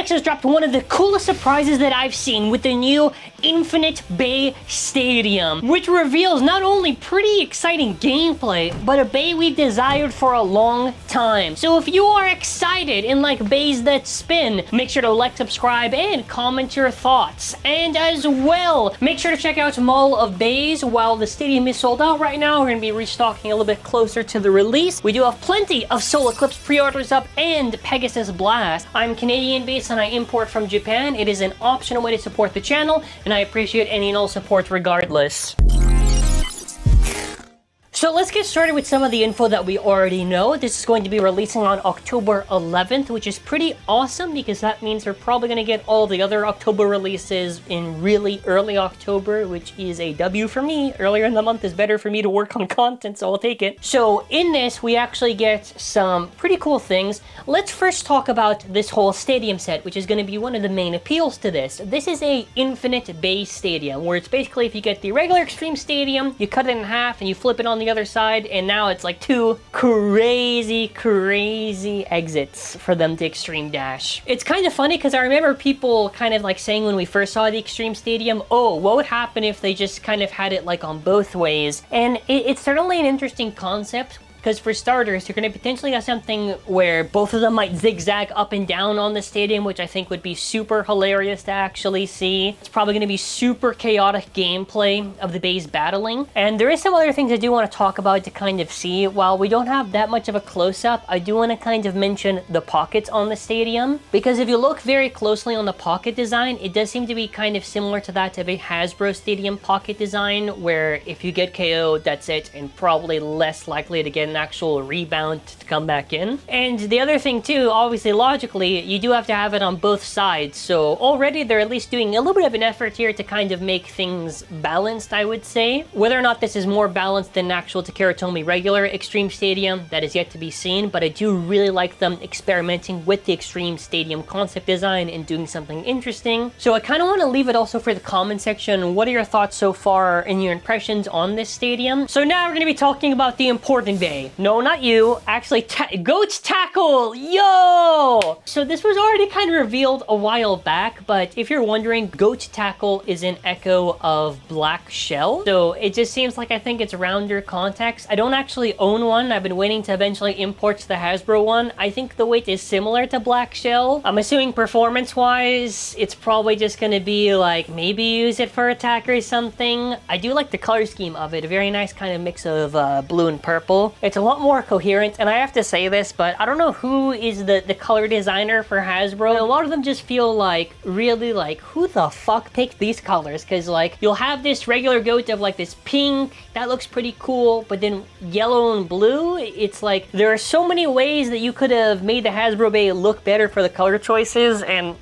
Next has dropped one of the coolest surprises that I've seen with the new Infinite Bay Stadium, which reveals not only pretty exciting gameplay, but a bay we've desired for a long time. So if you are excited and like bays that spin, make sure to like, subscribe, and comment your thoughts. And as well, make sure to check out Mall of Bays. While the stadium is sold out right now, we're going to be restocking a little bit closer to the release. We do have plenty of Solar Eclipse pre-orders up and Pegasus Blast. I'm Canadian based and I import from Japan. It is an optional way to support the channel, and I appreciate any and all support regardless. So let's get started with some of the info that we already know. This is going to be releasing on October 11th, which is pretty awesome because that means we're probably going to get all the other October releases in really early October, which is a W for me. Earlier in the month is better for me to work on content, so I'll take it. So in this, we actually get some pretty cool things. Let's first talk about this whole stadium set, which is going to be one of the main appeals to this. This is a Infinite Bay Stadium, where it's basically if you get the regular Extreme Stadium, you cut it in half and you flip it on the other side, and now it's like two crazy exits for them to Extreme Dash. It's kind of funny because I remember people kind of like saying when we first saw the Extreme Stadium, oh, what would happen if they just kind of had it like on both ways? And it's certainly an interesting concept. Because for starters, you're going to potentially have something where both of them might zigzag up and down on the stadium, which I think would be super hilarious to actually see. It's probably going to be super chaotic gameplay of the bays battling. And there is some other things I do want to talk about to kind of see. While we don't have that much of a close-up, I do want to kind of mention the pockets on the stadium. Because if you look very closely on the pocket design, it does seem to be kind of similar to that of a Hasbro Stadium pocket design, where if you get KO'd, that's it, and probably less likely to get an actual rebound to come back in. And the other thing too, obviously logically, you do have to have it on both sides. So already they're at least doing a little bit of an effort here to kind of make things balanced, I would say. Whether or not this is more balanced than actual Takara Tomy regular Extreme Stadium, that is yet to be seen, but I do really like them experimenting with the Extreme Stadium concept design and doing something interesting. So I kind of want to leave it also for the comment section. What are your thoughts so far and your impressions on this stadium? So now we're going to be talking about the important bay. No, not you. Actually, Goat's Tackle! Yo! So this was already kind of revealed a while back, but if you're wondering, Goat Tackle is an echo of Black Shell. So it just seems like I think it's rounder context. I don't actually own one. I've been waiting to eventually import the Hasbro one. I think the weight is similar to Black Shell. I'm assuming performance-wise, it's probably just going to be like maybe use it for attack or something. I do like the color scheme of it. A very nice kind of mix of blue and purple. It's a lot more coherent, and I have to say this, but I don't know who is the color designer for Hasbro. A lot of them just feel like, really like, who the fuck picked these colors? Because like, you'll have this regular goat of like this pink, that looks pretty cool, but then yellow and blue, it's like, there are so many ways that you could have made the Hasbro Bay look better for the color choices, and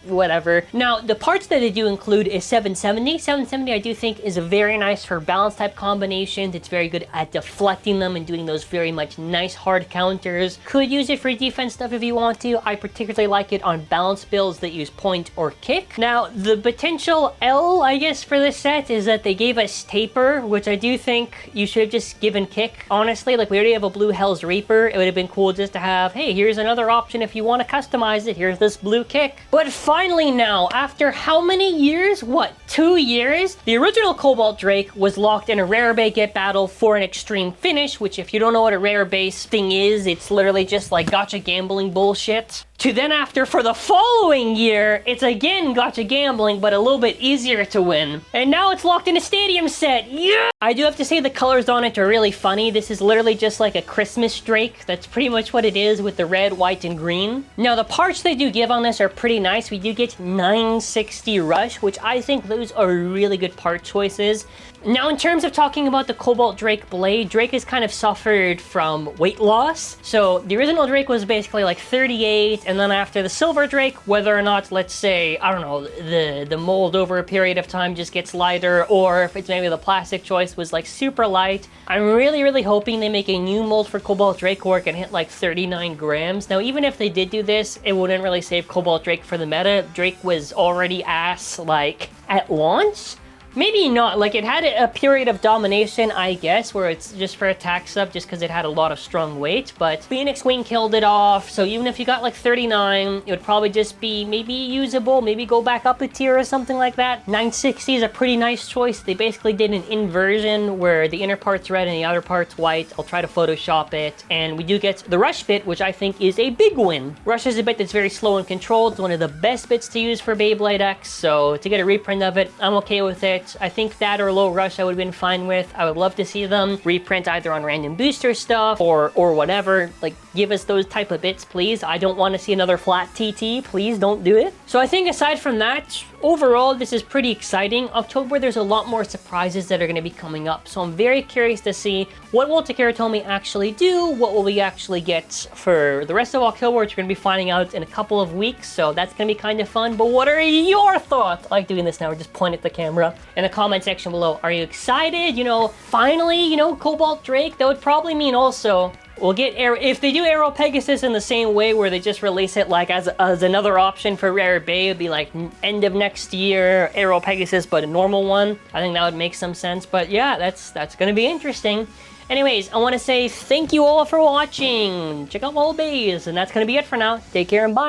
whatever. Now, the parts that they do include is 770. 770 I do think is a very nice for balance type combinations. It's very good at deflecting them and doing those very much nice hard counters. Could use it for defense stuff if you want to. I particularly like it on balance builds that use point or kick. Now, the potential L, I guess, for this set is that they gave us taper, which I do think you should have just given kick. Honestly, like we already have a blue Hell's Reaper. It would have been cool just to have, hey, here's another option if you want to customize it. Here's this blue kick. But finally now, after how many years? What, 2 years? The original Cobalt Drake was locked in a rare bay get battle for an extreme finish, which if you don't know what a rare base thing is, it's literally just like gotcha gambling bullshit. To then after, for the following year, it's again gotcha gambling, but a little bit easier to win. And now it's locked in a stadium set. Yeah! I do have to say the colors on it are really funny. This is literally just like a Christmas Drake. That's pretty much what it is with the red, white, and green. Now, the parts they do give on this are pretty nice. We do get 960 Rush, which I think those are really good part choices. Now, in terms of talking about the Cobalt Drake blade, Drake has kind of suffered from weight loss. So the original Drake was basically like 38, and then after the Silver Drake, whether or not, let's say, I don't know, the mold over a period of time just gets lighter, or if it's maybe the plastic choice was like super light, I'm really hoping they make a new mold for Cobalt Drake where it can hit like 39 grams. Now, even if they did do this, it wouldn't really save Cobalt Drake for the meta. Drake was already ass, like, at launch. Maybe not. Like, it had a period of domination, I guess, where it's just for attack sub, just because it had a lot of strong weight, but Phoenix Wing killed it off, so even if you got like 39, it would probably just be maybe usable, maybe go back up a tier or something like that. 960 is a pretty nice choice. They basically did an inversion where the inner part's red and the outer part's white. I'll try to Photoshop it, and we do get the Rush bit, which I think is a big win. Rush is a bit that's very slow and controlled. It's one of the best bits to use for Beyblade X, so to get a reprint of it, I'm okay with it. I think that or Low Rush I would have been fine with. I would love to see them reprint either on random booster stuff or whatever. Like, give us those type of bits, please. I don't want to see another flat TT. Please don't do it. So I think aside from that, overall, this is pretty exciting. October, there's a lot more surprises that are going to be coming up. So I'm very curious to see what will Takara Tomy actually do? What will we actually get for the rest of October, which we're going to be finding out in a couple of weeks. So that's going to be kind of fun. But what are your thoughts? I like doing this now. We're just point at the camera. In the comment section below, are you excited? You know, finally, you know, Cobalt Drake. That would probably mean also we'll get if they do Aero Pegasus in the same way where they just release it like as another option for Rare Bay, it'd be like end of next year Aero Pegasus, but a normal one. I think that would make some sense. But yeah, that's gonna be interesting. Anyways, I want to say thank you all for watching. Check out my old bays, and that's gonna be it for now. Take care and bye.